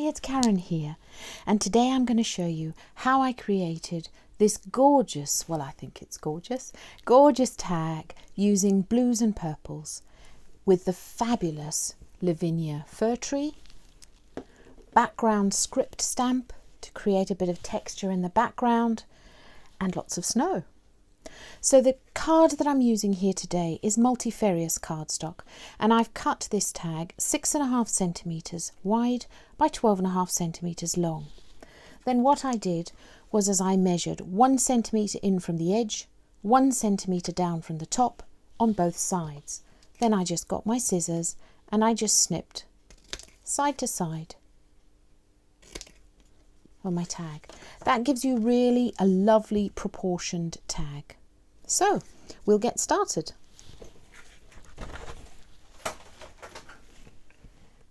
it's Karen here, and today I'm going to show you how I created this gorgeous, well I think it's gorgeous tag using blues and purples with the fabulous Lavinia Fir tree, background script stamp to create a bit of texture in the background, and lots of snow. So the card that I'm using here today is multifarious cardstock, and I've cut this tag 6.5 centimetres wide by 12.5 centimetres long. Then what I did was, as I measured 1 centimetre in from the edge, 1 centimetre down from the top on both sides. Then I just got my scissors and I just snipped side to side on my tag. That gives you really a lovely proportioned tag. So we'll get started.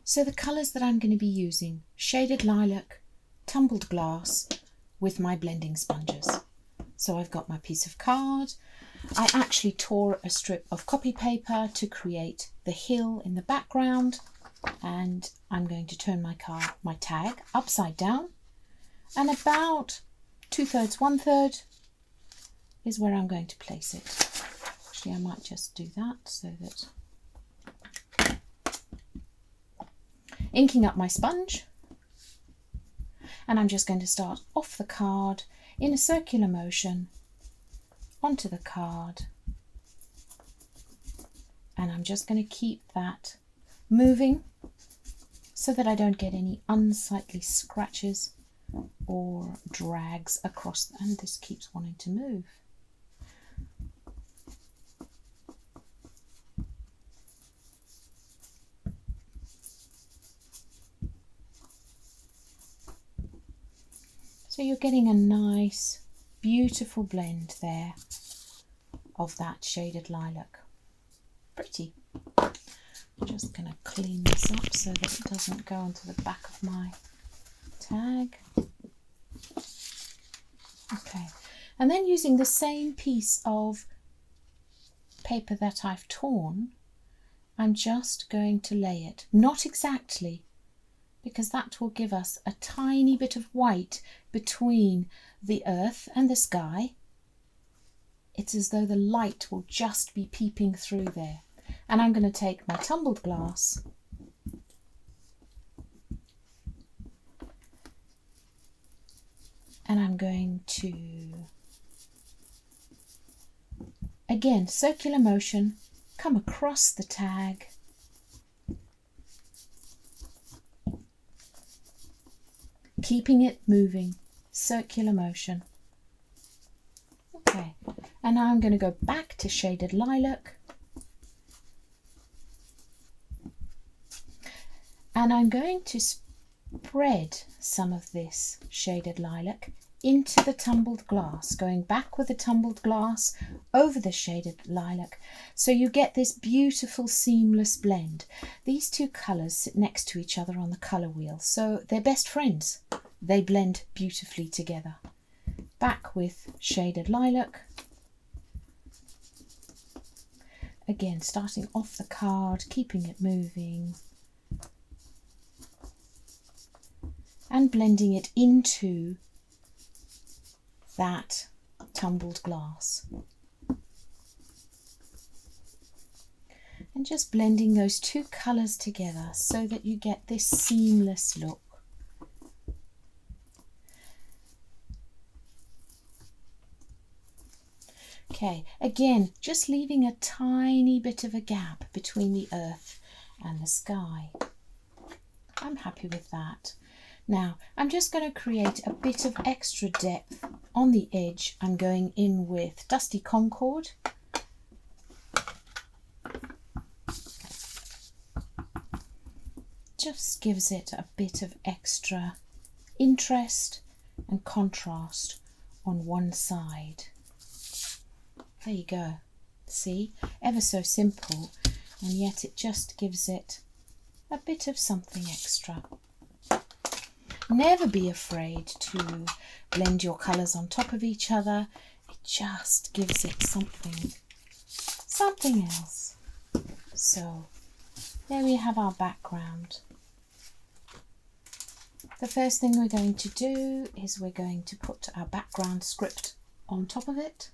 So the colours that I'm going to be using: shaded lilac, tumbled glass with my blending sponges. So I've got my piece of card. I actually tore a strip of copy paper to create the hill in the background, and I'm going to turn my tag upside down, and about 2/3, 1/3 is where I'm going to place it. Actually, I might just do that so that... Inking up my sponge, and I'm just going to start off the card in a circular motion onto the card, and I'm just going to keep that moving so that I don't get any unsightly scratches or drags across, and this keeps wanting to move. So you're getting a nice, beautiful blend there of that shaded lilac. Pretty. I'm just going to clean this up so that it doesn't go onto the back of my tag. Okay, and then using the same piece of paper that I've torn, I'm just going to lay it, not exactly, because that will give us a tiny bit of white between the earth and the sky. It's as though the light will just be peeping through there. And I'm going to take my tumbled glass and I'm going to, again, circular motion, come across the tag, keeping it moving, circular motion. Okay, and now I'm going to go back to shaded lilac, and I'm going to spread some of this shaded lilac into the tumbled glass, going back with the tumbled glass over the shaded lilac, so you get this beautiful seamless blend. These two colours sit next to each other on the colour wheel, so they're best friends. They blend beautifully together. Back with shaded lilac. Again, starting off the card, keeping it moving, and blending it into that tumbled glass. And just blending those two colours together so that you get this seamless look. Okay, again, just leaving a tiny bit of a gap between the earth and the sky. I'm happy with that. Now, I'm just going to create a bit of extra depth on the edge. I'm going in with Dusty Concord. Just gives it a bit of extra interest and contrast on one side. There you go. See, ever so simple, and yet it just gives it a bit of something extra. Never be afraid to blend your colours on top of each other. It just gives it something else. So there we have our background. The first thing we're going to do is we're going to put our background script on top of it.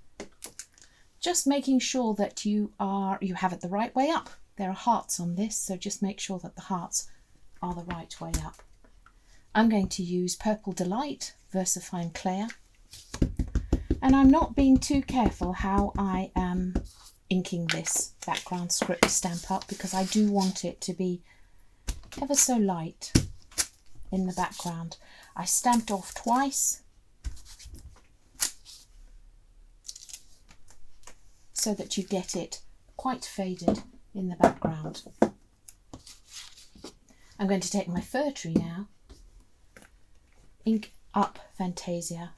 Just making sure that you have it the right way up. There are hearts on this, so just make sure that the hearts are the right way up. I'm going to use Purple Delight, Versafine Clair. And I'm not being too careful how I am inking this background script stamp up, because I do want it to be ever so light in the background. I stamped off twice so that you get it quite faded in the background. I'm going to take my fir tree now, ink up Fantasia.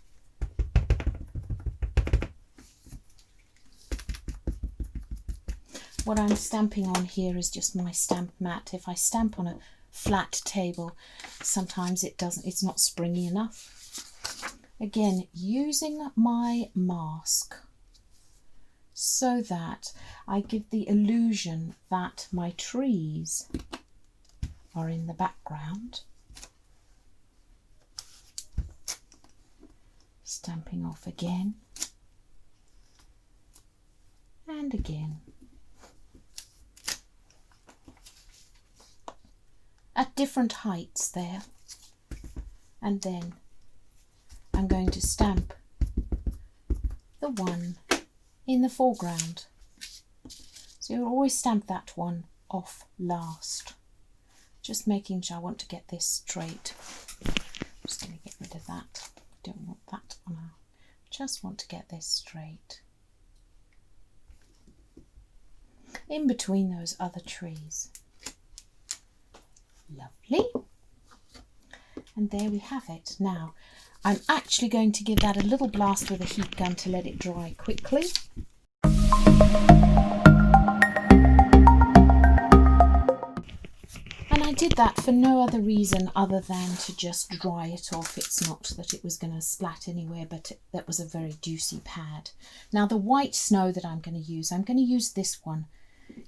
What I'm stamping on here is just my stamp mat. If I stamp on a flat table, sometimes it's not springy enough. Again, using my mask so that I give the illusion that my trees are in the background. Stamping off again and again. At different heights there, and then I'm going to stamp the one in the foreground. So you'll always stamp that one off last. Just making sure I want to get this straight. I'm just going to get rid of that. Don't want that on our, just want to get this straight. In between those other trees. Lovely. And there we have it. Now I'm actually going to give that a little blast with a heat gun to let it dry quickly. And I did that for no other reason other than to just dry it off. It's not that it was going to splat anywhere, but that was a very juicy pad. Now the white snow that I'm going to use this one.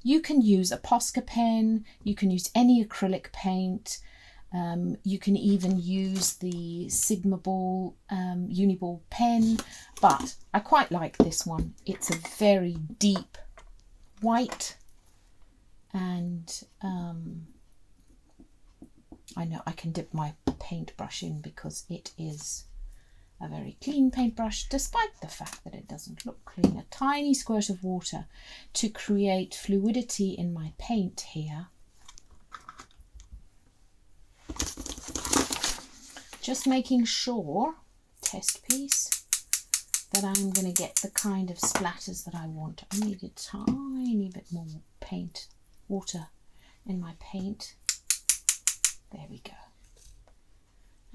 You can use a Posca pen, you can use any acrylic paint, you can even use the Sigma Ball Uniball pen, but I quite like this one. It's a very deep white, and I know I can dip my paintbrush in because it is a very clean paintbrush, despite the fact that it doesn't look clean. A tiny squirt of water to create fluidity in my paint here. Just making sure, test piece, that I'm going to get the kind of splatters that I want. I need a tiny bit more paint, water in my paint. There we go.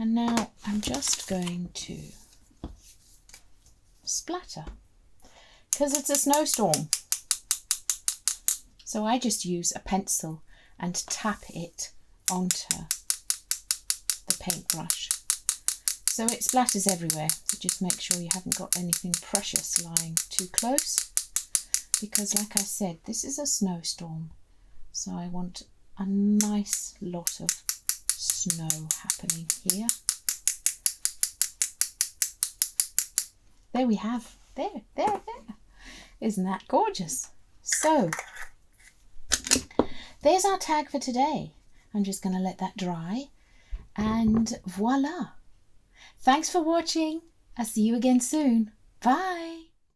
And now I'm just going to splatter, because it's a snowstorm. So I just use a pencil and tap it onto the paintbrush. So it splatters everywhere. So just make sure you haven't got anything precious lying too close, because like I said, this is a snowstorm. So I want a nice lot of snow happening here. There we have, there. Isn't that gorgeous? So there's our tag for today. I'm just going to let that dry, and voila. Thanks for watching. I'll see you again soon. Bye.